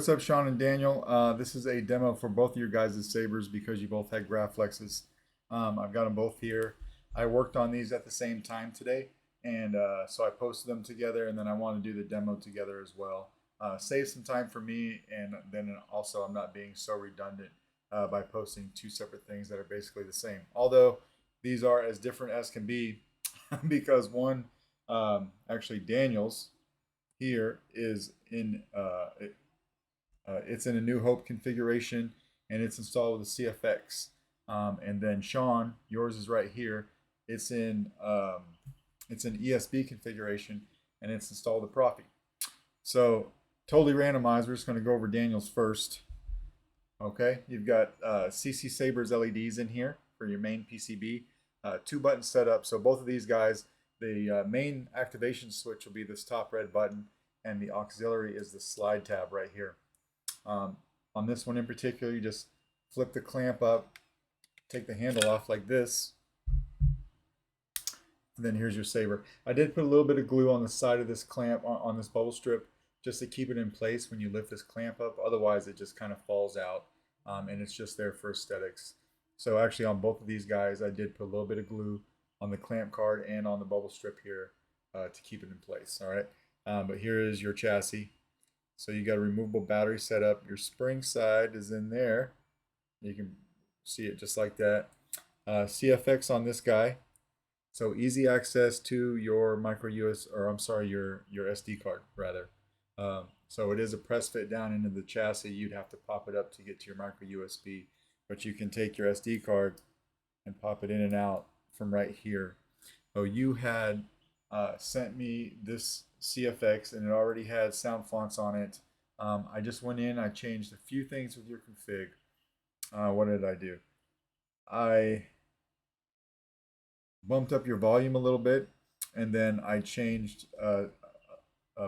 what's up, Sean and Daniel? This is a demo for both of your guys' sabers because you both had Graflexes. I've got them both here. I worked on these at the same time today, and so I posted them together, and then I want to do the demo together as well. Save some time for me, and then also I'm not being so redundant by posting two separate things that are basically the same. Although these are as different as can be because one, actually Daniel's here is in it's in a New Hope configuration and it's installed with a CFX. And then Sean, yours is right here. It's in ESB configuration and it's installed with Proffie. So totally randomized. We're just going to go over Daniel's first. Okay, you've got CC Sabers LEDs in here for your main PCB. Two buttons set up. So both of these guys, the main activation switch will be this top red button, and the auxiliary is the slide tab right here. On this one in particular, you just flip the clamp up, take the handle off like this, and then here's your saber. I did put a little bit of glue on the side of this clamp, on this bubble strip, just to keep it in place when you lift this clamp up. Otherwise, it just kind of falls out, and it's just there for aesthetics. So actually on both of these guys, I did put a little bit of glue on the clamp card and on the bubble strip here to keep it in place. All right, but here is your chassis. So you got a removable battery set up. Your spring side is in there. You can see it just like that. CFX on this guy. So easy access to your your SD card rather. So it is a press fit down into the chassis. You'd have to pop it up to get to your micro USB, but you can take your SD card and pop it in and out from right here. Oh, you had sent me this CFX and it already had sound fonts on it. I just went in, I changed a few things with your config. What did I do? I bumped up your volume a little bit, and then I changed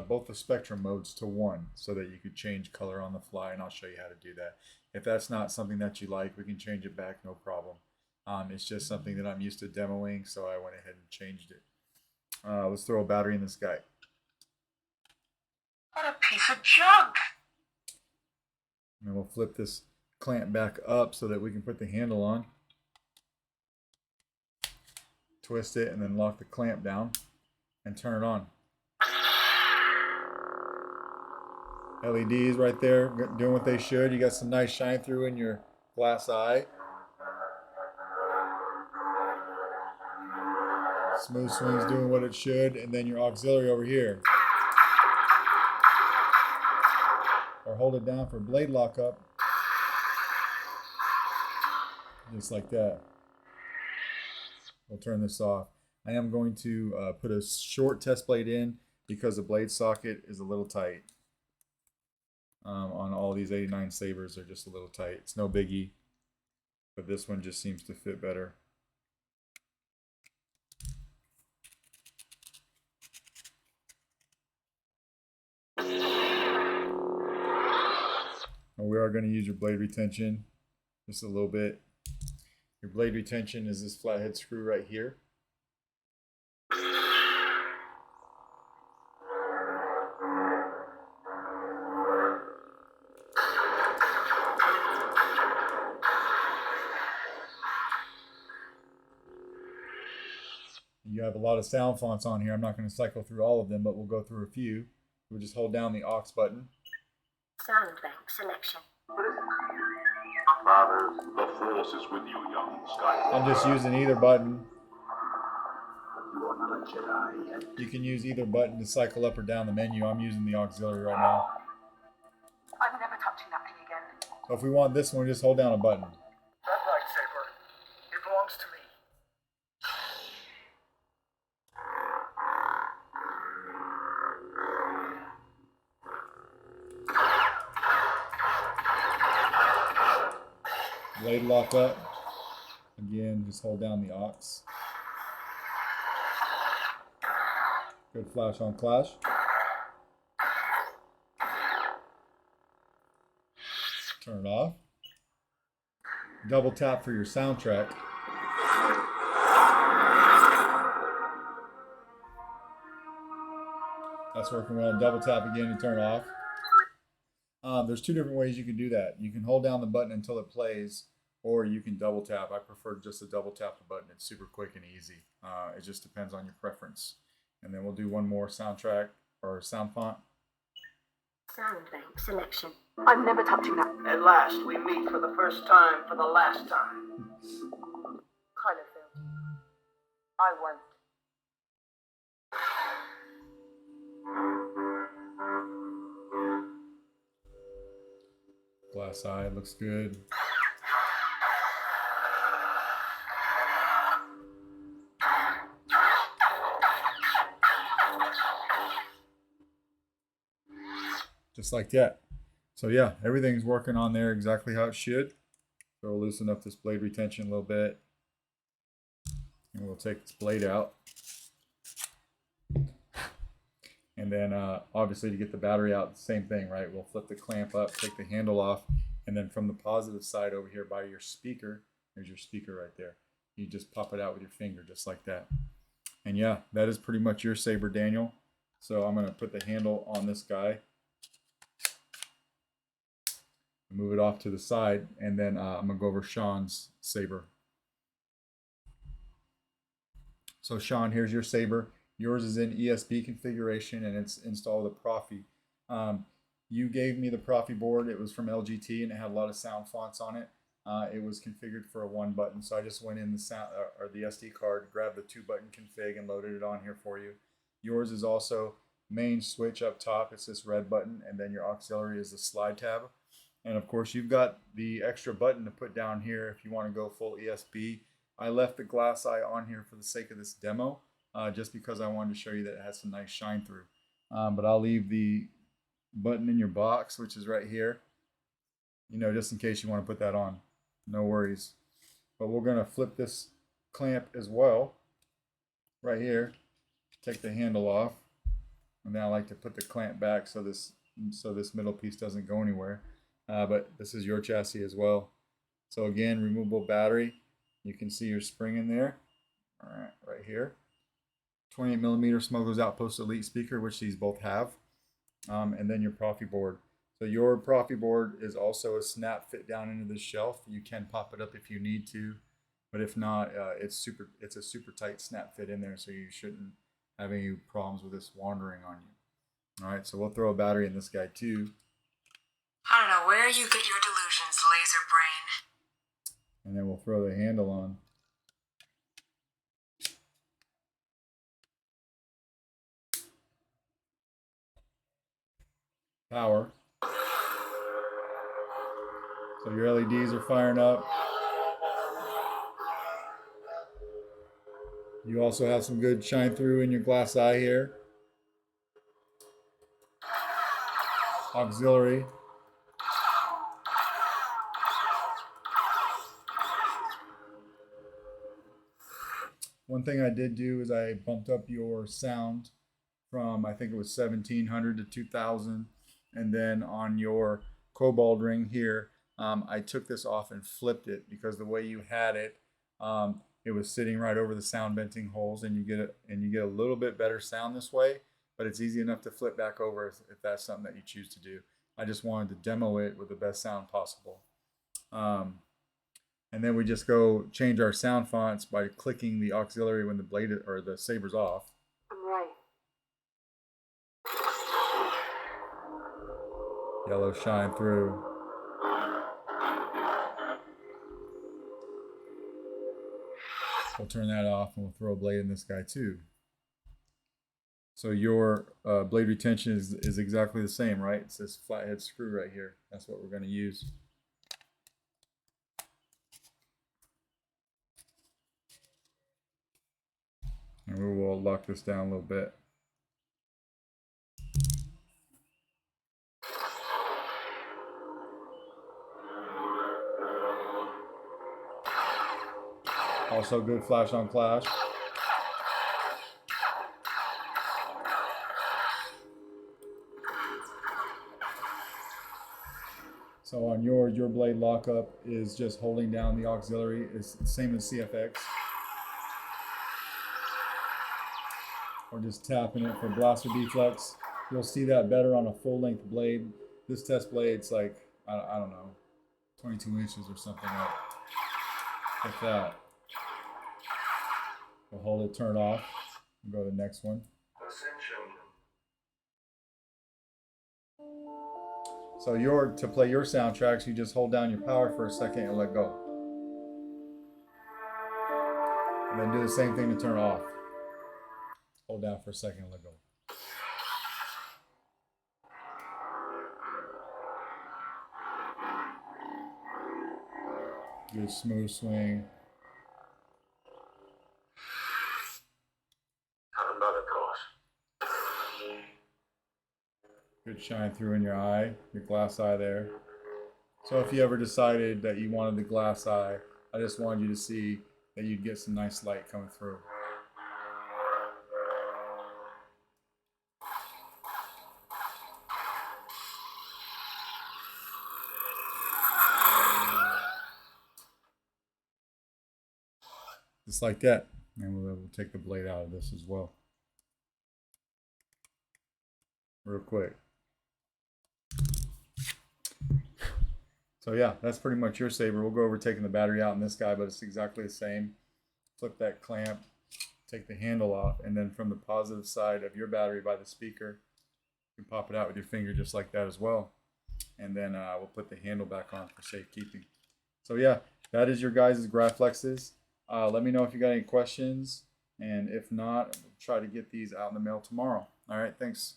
both the spectrum modes to 1 so that you could change color on the fly, and I'll show you how to do that. If that's not something that you like, we can change it back, no problem. It's just something that I'm used to demoing, so I went ahead and changed it. Let's throw a battery in this guy. What a piece of junk! And we'll flip this clamp back up so that we can put the handle on. Twist it and then lock the clamp down and turn it on. LEDs right there doing what they should. You got some nice shine through in your glass eye. Smooth swings doing what it should, and then your auxiliary over here. Or hold it down for blade lockup. Just like that. We'll turn this off. I am going to put a short test blade in because the blade socket is a little tight. On all these 89 Sabers, they're just a little tight. It's no biggie, but this one just seems to fit better. And we are going to use your blade retention just a little bit. Your blade retention is this flathead screw right here. You have a lot of sound fonts on here. I'm not going to cycle through all of them, but we'll go through a few. We'll just hold down the aux button. Sound bank selection. Fathers, the force is with you, young Skywalker. I'm just using either button. You are not a Jedi yet. You can use either button to cycle up or down the menu. I'm using the auxiliary right now. I'm never touching that thing again. So if we want this one, just hold down a button. That lightsaber, it belongs to me. Blade lock up. Again, just hold down the aux. Good flash on clash. Turn it off. Double tap for your soundtrack. That's working well. Double tap again to turn it off. There's two different ways you can do that. You can hold down the button until it plays, or you can double tap. I prefer just to double tap the button. It's super quick and easy. It just depends on your preference. And then we'll do one more soundtrack or sound font. Sound bank selection. I'm never touching that. At last, we meet for the first time for the last time. Kind of thing. I won't. Glass eye looks good. Just like that. So yeah, everything's working on there exactly how it should. So we'll loosen up this blade retention a little bit. And we'll take this blade out. And then obviously to get the battery out, same thing, right? We'll flip the clamp up, take the handle off, and then from the positive side over here by your speaker, there's your speaker right there. You just pop it out with your finger just like that. And yeah, that is pretty much your saber, Daniel. So I'm gonna put the handle on this guy. Move it off to the side, and then I'm gonna go over Sean's saber. So Sean, here's your saber. Yours is in ESP configuration, and it's installed with a Proffie. You gave me the Proffie board. It was from LGT, and it had a lot of sound fonts on it. It was configured for a 1-button, so I just went in the sound or the SD card, grabbed the 2-button config, and loaded it on here for you. Yours is also main switch up top. It's this red button, and then your auxiliary is the slide tab. And of course, you've got the extra button to put down here if you want to go full ESP. I left the glass eye on here for the sake of this demo, just because I wanted to show you that it has some nice shine through. But I'll leave the button in your box, which is right here, you know, just in case you want to put that on. No worries. But we're going to flip this clamp as well, right here. Take the handle off, and then I like to put the clamp back so this middle piece doesn't go anywhere. But this is your chassis as well. So again, removable battery. You can see your spring in there. All right here. 28mm Smuggler's Outpost Elite speaker, which these both have. And then your Proffie board. So your Proffie board is also a snap fit down into the shelf. You can pop it up if you need to, but if not, it's a super tight snap fit in there, so you shouldn't have any problems with this wandering on you. All right, so we'll throw a battery in this guy too. I don't know where you get your delusions, laser brain. And then we'll throw the handle on. Power. So your LEDs are firing up. You also have some good shine through in your glass eye here. Auxiliary. One thing I did do is I bumped up your sound from, I think it was 1700 to 2000. And then on your cobalt ring here, I took this off and flipped it because the way you had it, it was sitting right over the sound venting holes, and you get a little bit better sound this way. But it's easy enough to flip back over if that's something that you choose to do. I just wanted to demo it with the best sound possible. And then we just go change our sound fonts by clicking the auxiliary when the blade or the saber's off. Right. Yellow shine through. We'll turn that off and we'll throw a blade in this guy too. So your blade retention is exactly the same, right? It's this flathead screw right here. That's what we're going to use. And we will lock this down a little bit. Also good flash on clash. So on your blade lockup is just holding down the auxiliary. It's the same as CFX. Or just tapping it for blaster deflex. You'll see that better on a full length blade. This test blade's like, I don't know, 22 inches or something like that. We'll hold it, turn it off, and go to the next one. So to play your soundtracks, you just hold down your power for a second and let go. And then do the same thing to turn it off. Hold down for a second and let go. Good smooth swing. Another course. Good shine through in your eye, your glass eye there. So if you ever decided that you wanted the glass eye, I just wanted you to see that you'd get some nice light coming through. Just like that. And we'll take the blade out of this as well. Real quick. So yeah, that's pretty much your saber. We'll go over taking the battery out in this guy, but it's exactly the same. Flip that clamp, take the handle off, and then from the positive side of your battery by the speaker, you can pop it out with your finger just like that as well. And then we'll put the handle back on for safekeeping. So yeah, that is your guys' Graflexes. Let me know if you got any questions, and if not, we'll try to get these out in the mail tomorrow. All right, thanks.